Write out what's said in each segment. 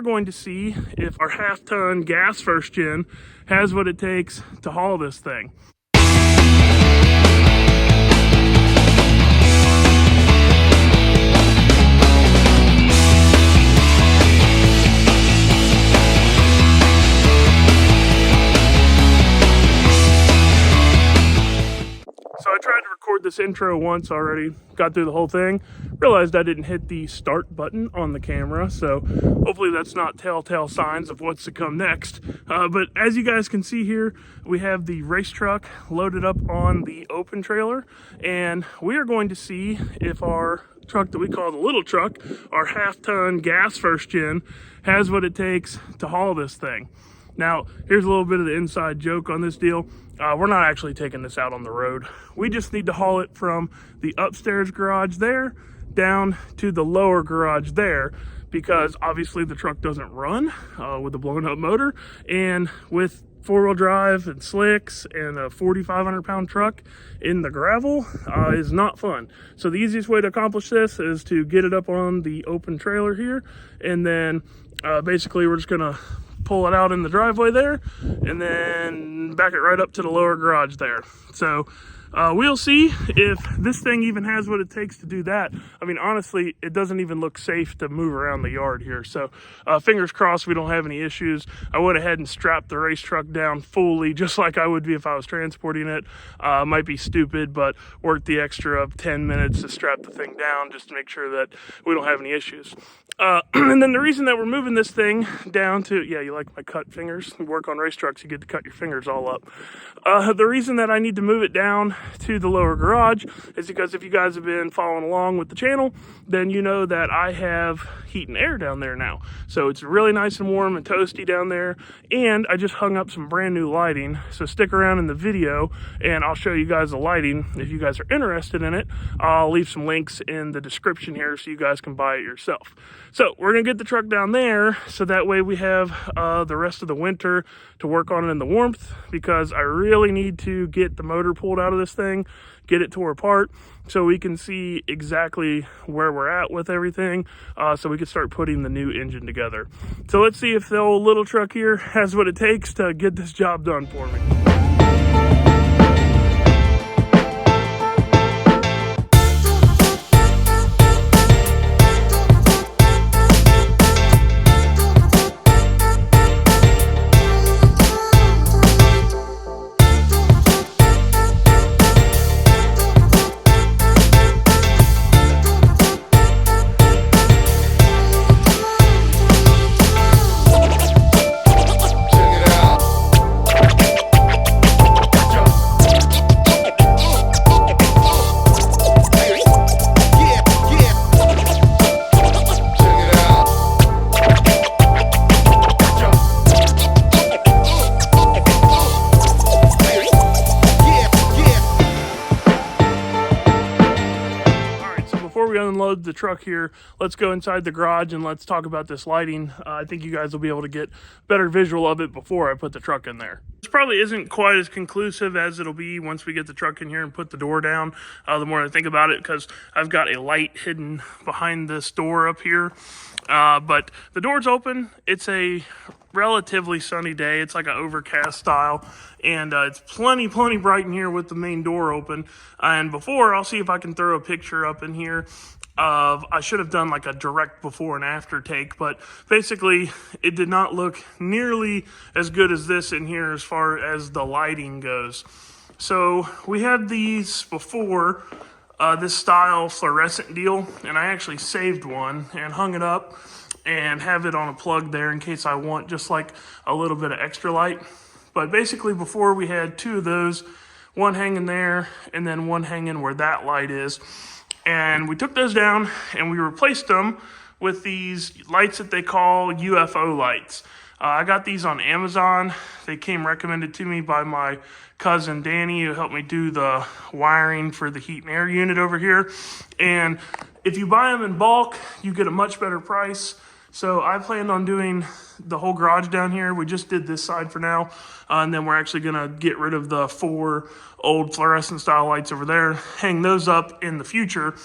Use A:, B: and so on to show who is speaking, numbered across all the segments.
A: going to see if our half-ton gas first gen has what it takes to haul this thing. So I tried to record this intro once already, got through the whole thing, realized I didn't hit the start button on the camera, so hopefully that's not telltale signs of what's to come next. But as you guys can see here, we have the race truck loaded up on the open trailer, and we are going to see if our truck that we call the little truck, our half-ton gas first gen, has what it takes to haul this thing. Now, here's a little bit of the inside joke on this deal. We're not actually taking this out on the road. We just need to haul it from the upstairs garage there down to the lower garage there, because obviously the truck doesn't run with a blown up motor, and with four-wheel drive and slicks and a 4,500 pound truck in the gravel is not fun. So the easiest way to accomplish this is to get it up on the open trailer here, and then basically we're just gonna pull it out in the driveway there and then back it right up to the lower garage there. So we'll see if this thing even has what it takes to do that. I mean, honestly, it doesn't even look safe to move around the yard here. So fingers crossed we don't have any issues. I went ahead and strapped the race truck down fully, just like I would be if I was transporting it. Might be stupid, but worked the extra 10 minutes to strap the thing down just to make sure that we don't have any issues. And then the reason that we're moving this thing down to, yeah, you like my cut fingers? You work on race trucks, you get to cut your fingers all up. The reason that I need to move it down to the lower garage is because if you guys have been following along with the channel, then you know that I have heat and air down there now. So it's really nice and warm and toasty down there. And I just hung up some brand new lighting. So stick around in the video and I'll show you guys the lighting. If you guys are interested in it, I'll leave some links in the description here so you guys can buy it yourself. So we're gonna get the truck down there so that way we have the rest of the winter to work on it in the warmth, because I really need to get the motor pulled out of this thing, get it tore apart so we can see exactly where we're at with everything, so we can start putting the new engine together. So let's see if the old little truck here has what it takes to get this job done for me. Before we unload the truck here, let's go inside the garage and let's talk about this lighting. I think you guys will be able to get better visual of it before I put the truck in there. This probably isn't quite as conclusive as it'll be once we get the truck in here and put the door down, the more I think about it, because I've got a light hidden behind this door up here. But the door's open. It's a relatively sunny day. It's like an overcast style, and it's plenty bright in here with the main door open. And before, I'll see if I can throw a picture up in here of, I should have done like a direct before and after take, but basically it did not look nearly as good as this in here as far as the lighting goes. So we had these before, this style fluorescent deal, and I actually saved one and hung it up and have it on a plug there in case I want just like a little bit of extra light. But basically before we had two of those, one hanging there and then one hanging where that light is. And we took those down and we replaced them with these lights that they call UFO lights. I got these on Amazon. They came recommended to me by my cousin Danny, who helped me do the wiring for the heat and air unit over here. And if you buy them in bulk, you get a much better price. So I planned on doing the whole garage down here. We just did this side for now. And then we're actually gonna get rid of the 4 old fluorescent style lights over there, hang those up in the future.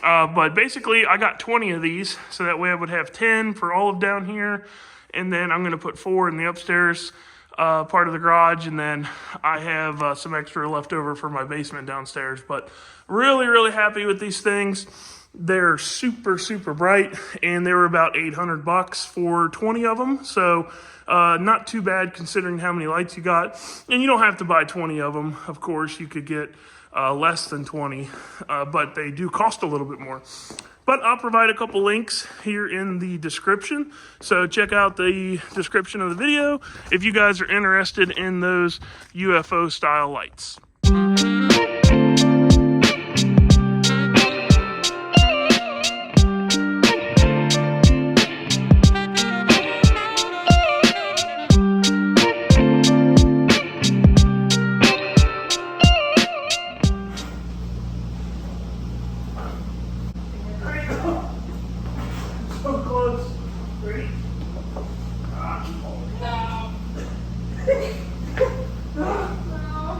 A: But basically, I got 20 of these, so that way I would have 10 for all of down here, and then I'm going to put 4 in the upstairs part of the garage, and then I have some extra left over for my basement downstairs. But really, really happy with these things. They're super, super bright, and they were about $800 for 20 of them, so not too bad considering how many lights you got. And you don't have to buy 20 of them, of course. You could get less than 20, but they do cost a little bit more. But I'll provide a couple links here in the description, so check out the description of the video if you guys are interested in those UFO style lights. So close. Ready?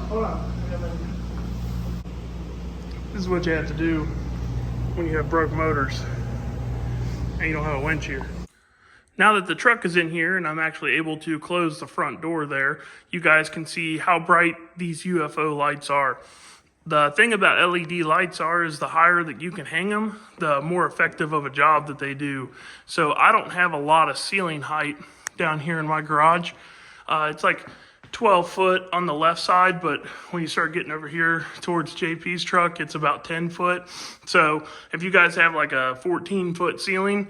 A: Hold on. This is what you have to do when you have broke motors and you don't have a winch here. Now that the truck is in here and I'm actually able to close the front door there, you guys can see how bright these UFO lights are. The thing about LED lights is the higher that you can hang them, the more effective of a job that they do. So I don't have a lot of ceiling height down here in my garage. It's like 12 foot on the left side, but when you start getting over here towards JP's truck, it's about 10 foot. So if you guys have like a 14-foot ceiling,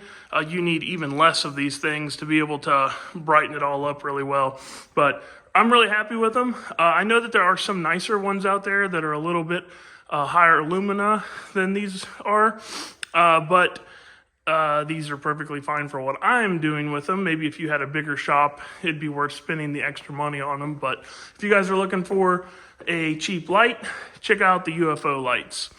A: you need even less of these things to be able to brighten it all up really well. But I'm really happy with them. I know that there are some nicer ones out there that are a little bit higher lumina than these are, but these are perfectly fine for what I'm doing with them. Maybe if you had a bigger shop, it'd be worth spending the extra money on them. But if you guys are looking for a cheap light, check out the UFO lights.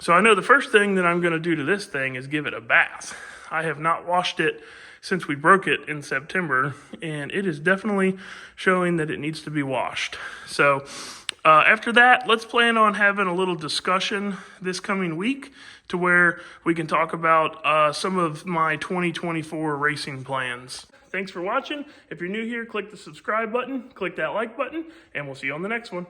A: So I know the first thing that I'm going to do to this thing is give it a bath. I have not washed it since we broke it in September, and it is definitely showing that it needs to be washed. So after that, let's plan on having a little discussion this coming week to where we can talk about some of my 2024 racing plans. Thanks for watching. If you're new here, click the subscribe button, click that like button, and we'll see you on the next one.